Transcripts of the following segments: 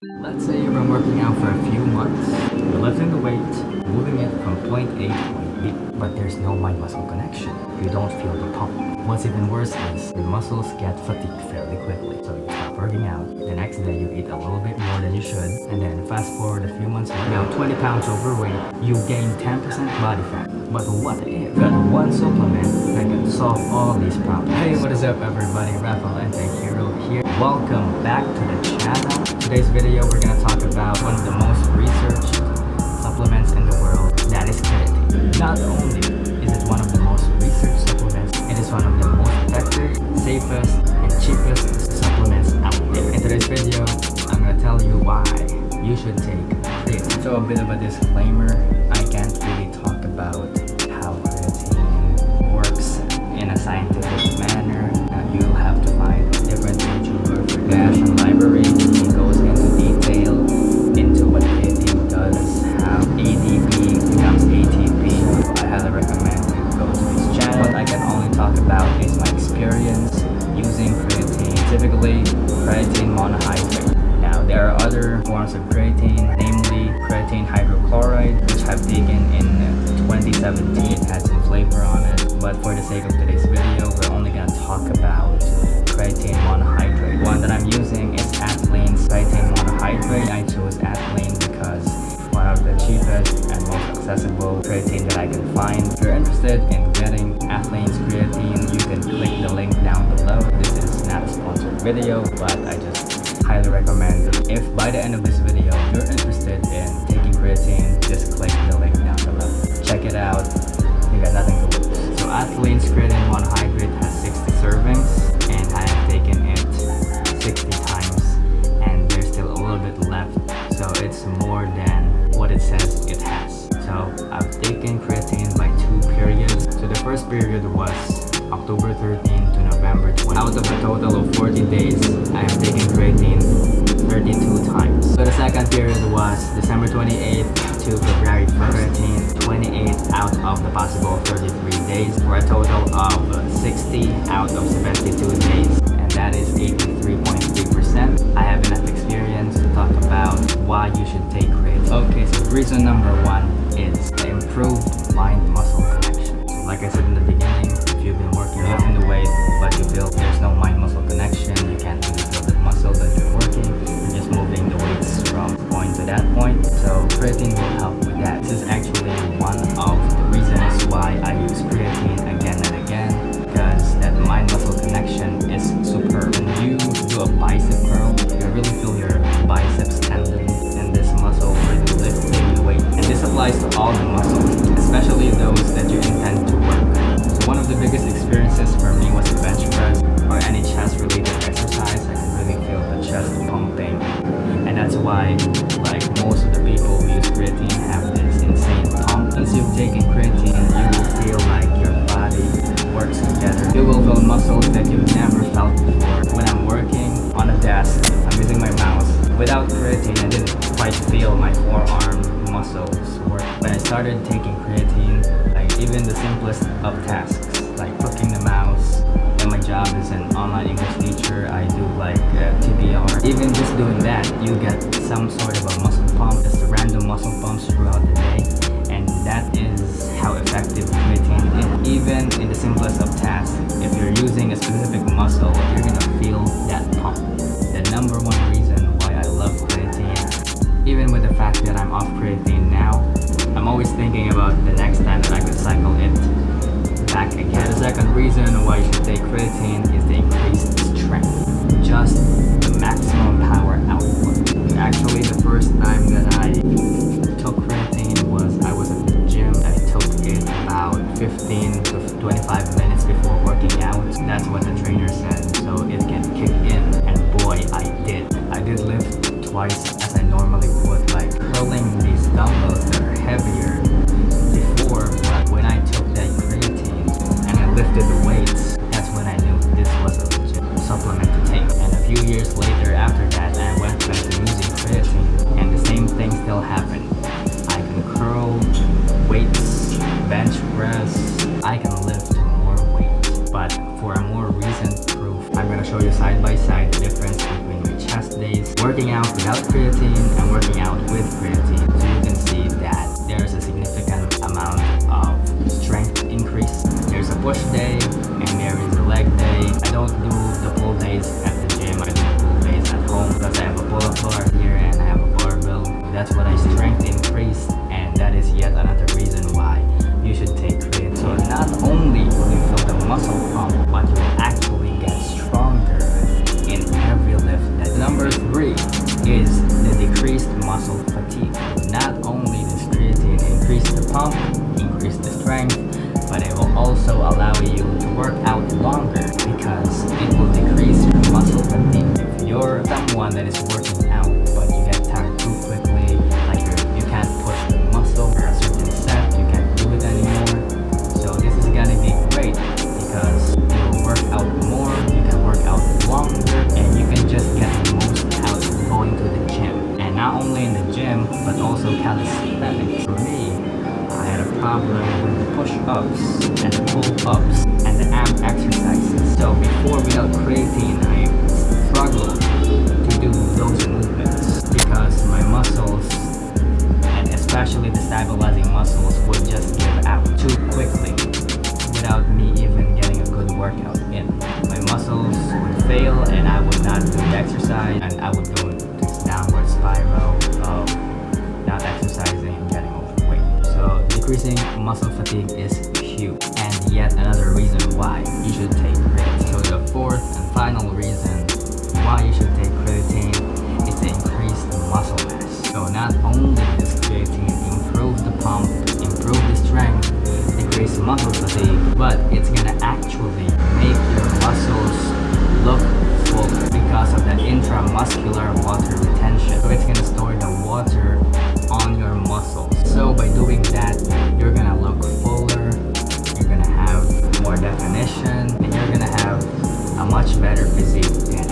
Let's say you've been working out for a few months. You're lifting the weight, moving it from point A to point B, but there's no mind-muscle connection. You don't feel the pump. What's even worse is your muscles get fatigued fairly quickly, so you stop working out. The next day you eat a little bit more than you should, and then fast forward a few months later, now 20 pounds overweight, you gain 10% body fat. But what if you got one supplement that can solve all these problems? Hey, what is up everybody? Rafaelantihero here. Welcome back to the channel. Today's video we're gonna talk about one of the most researched supplements in the world, that is creatine. Not only is it one of the most researched supplements, it is one of the most effective, safest, and cheapest supplements out there. In today's video, I'm gonna tell you why you should take creatine. So a bit of a disclaimer, I can't really talk about how creatine works in a scientific manner. You'll have to find a different YouTuber for that. Library, he goes into detail into what creatine does, how ADP becomes ATP. So I highly recommend you go to his channel. What I can only talk about is my experience using creatine, specifically creatine monohydrate. Now there are other forms of creatine, namely creatine hydrochloride, which I've taken in 2017. It had some flavor on it, but for the sake of today's video, we're only going to talk about creatine monohydrate. One that I'm using is Athlene's Creatine Monohydrate. I chose Athlene because one of the cheapest and most accessible creatine that I can find. If you're interested in getting Athlene's creatine, you can click the link down below. This is not a sponsored video, but I just highly recommend it. If by the end of this video you're interested in taking creatine, just click the link down below. Check it out. You got nothing to lose. So Athlene's Creatine Monohydrate has 60 servings, and I have taken it 60 times, and there's still a little bit left. So it's more than what it says it has. So I've taken creatine by 2 periods. So the first period was October 13 to November 20. Out of a total of 40 days, I have taken creatine 32 times. So the second period was December 28th to February 13th, 28 out of the possible 33 days, for a total of 60 out of 72 days, and that is 83.3%. I have enough experience to talk about why you should take creatine. Okay, so reason number 1 is the improved mind-muscle connection. So like I said in the beginning, if you've been working out in the weight, but you feel there's no mind-muscle connection, you can't really feel the muscle that you're working, you're just moving the weights from point to that point. So creatine will help with that. This is actually one of the reasons why I use creatine again and again, because that mind-muscle connection is superb. When you do a bicep curl, you really feel your biceps tendon in this muscle where you're lifting the weight. And this applies to all the muscles, especially those that you intend to work. So one of the biggest experiences for me was the bench press or any chest-related exercise. I can really feel the chest pumping, and that's why, like most of the people who use creatine, have this insane pump. Once you've taken creatine, you will feel like your body works together. You will feel muscles that you've never felt before. When I'm working on a desk, I'm using my mouse. Without creatine, I didn't quite feel my forearm muscles work. When I started taking creatine, like even the simplest of tasks, like clicking the mouse, and my job is an online English teacher, I do like TBR. Even just doing that, you get some sort of a muscle pump, just a random muscle pumps throughout the day, and that is how effective creatine is. Even in the simplest of tasks, if you're using a specific muscle, you're gonna feel that pump. The number 1 reason why I love creatine, even with the fact that I'm off creatine now, I'm always thinking about the next time that I could cycle it back again. The second reason why you should take creatine is the increased strength, just the maximum power output. Actually, the first time that I took creatine was I was at the gym. I took it about 15 to 25 minutes before working out. That's what the trainer said, so it can kick in, and boy, I did. I did lift twice as I normally would, like curling these dumbbells that are heavier before, but when I took that creatine and I lifted the weights, that's when I knew this was a legit supplement to take. And a few years later after that, I went back to using creatine, and the same thing still happened. I can curl weights, bench press, I can lift more weight. But for a more recent proof, I'm going to show you side by side the difference between my chest days working out without creatine creatine and working out with creatine. So you can see that there's a significant amount of strength increase. There's a push day and there is a leg day. I don't do the pull days at the gym. I do the pull days at home because I have a pull-up bar here and I have a barbell. That's what I strength increased, and that is yet another reason why you should take creatine. So not only will you feel the muscle pump, but you will actually get stronger in every lift. Number 3 is the decreased muscle fatigue. Not only does creatine increase the pump, increase the strength, but it will also allow you to work out longer because it will decrease your muscle fatigue. If you're someone that is working out but you get tired too quickly, like you can't push the muscle for a certain set, you can't do it anymore. So this is gonna be great because you will work out more, you can work out longer, and you can just get the most out going to the gym. And not only in the gym, but also calisthenics. For me, I had a problem with the push-ups and the pull-ups and the ab exercises. So before, without creatine, I struggled to do those movements because my muscles, and especially the stabilizing muscles, would just give out too quickly without me even getting a good workout in. My muscles would fail and I would not do the exercise, and I would go into this downward spiral of not exercising and getting overweight. So decreasing muscle fatigue is huge, and yet another reason why you should take creatine. So the fourth and final reason why you should take creatine is to increase the muscle mass. So not only does creatine improve the pump, improve the strength, decrease muscle fatigue, but it's gonna actually make your muscles look full because of the intramuscular water retention. So it's gonna store the water on your muscles. So by doing that, you're gonna look fuller, you're gonna have more definition, and you're gonna have a much better physique than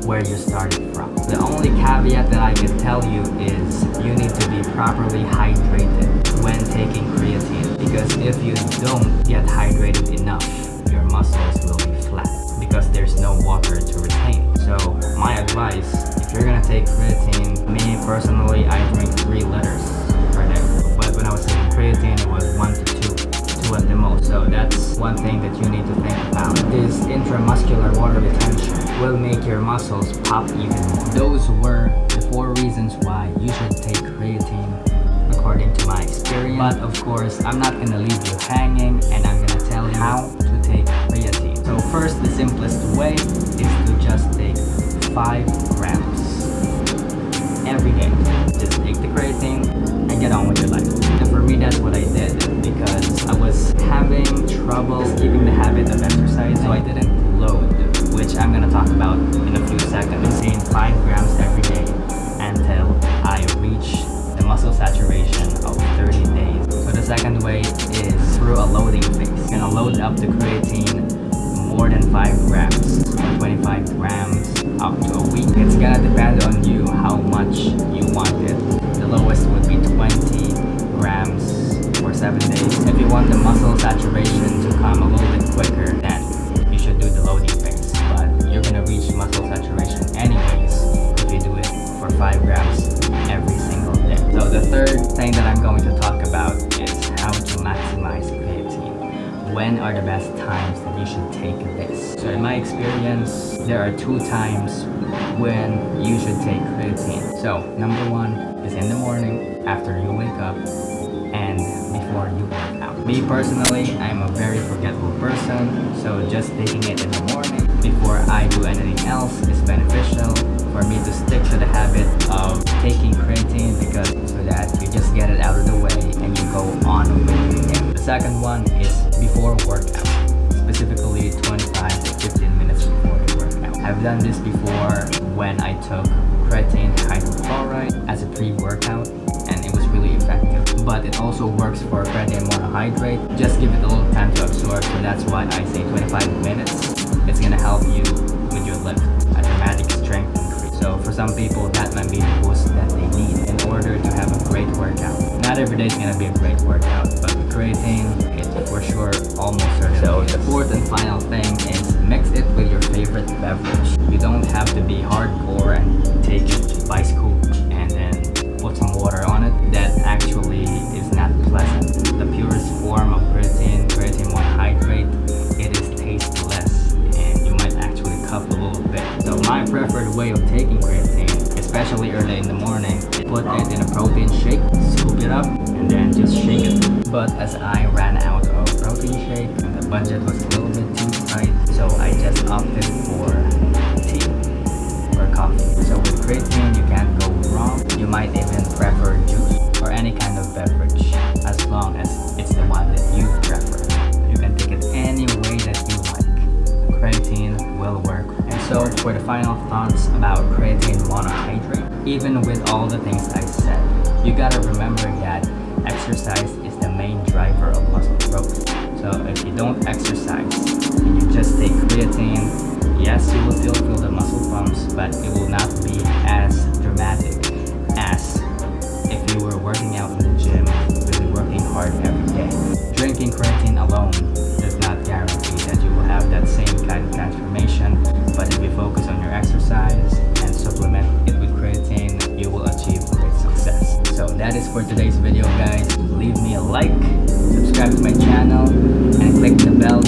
where you started from. The only caveat that I can tell you is you need to be properly hydrated when taking creatine, because if you don't get hydrated enough, your muscles will be flat because there's no water to retain. So my advice, if you're gonna take creatine, me personally, I drink 3 liters per day. But when I was taking creatine, it was 1 to 2 at the most. So that's one thing that you need to think about. This intramuscular water retention will make your muscles pop even more. Those were the 4 reasons why you should take creatine according to my experience. But of course, I'm not gonna leave you hanging, and I'm gonna tell you how to take creatine. So first, the simplest way is to just take 5 grams every day. Just take the creatine and get on with your life. And for me, that's what I did because I was having trouble keeping the habit of exercise, so I didn't load, which I'm gonna talk about in a few seconds. Saying 5 grams every day until I reach the muscle saturation of 30 days. So the second way is through a loading phase. You're gonna load up the creatine more than 5 grams or 25 grams up to a week. It's gonna depend on you how much you want it. The lowest would be 20 grams for 7 days. If you want the muscle saturation to come a little bit quicker, then you should do the loading phase. But you're gonna reach muscle saturation anyways if you do it for 5 grams every single day. So the third thing that I'm going to talk about is how to maximize creatine. When are the best times that you should take this? So in my experience, there are 2 times when you should take creatine. So number 1 is in the morning after you wake up and before you work out. Me personally, I'm a very forgetful person, so just taking it in the morning before I do anything else is beneficial for me to stick to the habit of taking creatine, because so that you just get it out of the way and you go on with it. The second one is before workout, specifically 25 to 15 minutes before the workout. I've done this before when I took creatine hydrochloride as a pre-workout, and it was really effective. But it also works for creatine monohydrate. Just give it a little time to absorb, so that's why I say 25 minutes. It's gonna help you with your lift, a dramatic strength increase. So for some people, that might be the boost that they need in order to have a great workout. Not every day is gonna be a great workout, but with creatine, it's for sure almost certain. So the fourth and final thing is Mix it with your favorite beverage. You don't have to be hardcore and take it by scoop and then put some water on it. That actually is not pleasant. The purest form of creatine, creatine monohydrate, it is tasteless and you might actually cup a little bit. So my preferred way of taking creatine, especially early in the morning, put it in a protein shake, scoop it up, and then just shake it. But as I ran out of protein shake and the budget was a little bit too tight, so I just opted for tea or coffee. So with creatine, you can't go wrong. You might even prefer juice or any kind of beverage as long as it's the one that you prefer. You can take it any way that you like. Creatine will work. And so for the final thoughts about creatine monohydrate, even with all the things I said, you gotta remember that exercise is the main driver of muscle growth. So if you don't exercise and you just take creatine, yes, you will still feel the muscle pumps, but it will not be as dramatic as if you were working out in the gym, really working hard every day. Drinking creatine alone does not guarantee that you will have that same kind of transformation, but if you focus on your exercise and supplement it with creatine, you will achieve great success. So that is for today's video, guys. Leave me a like, subscribe to my channel, and click the bell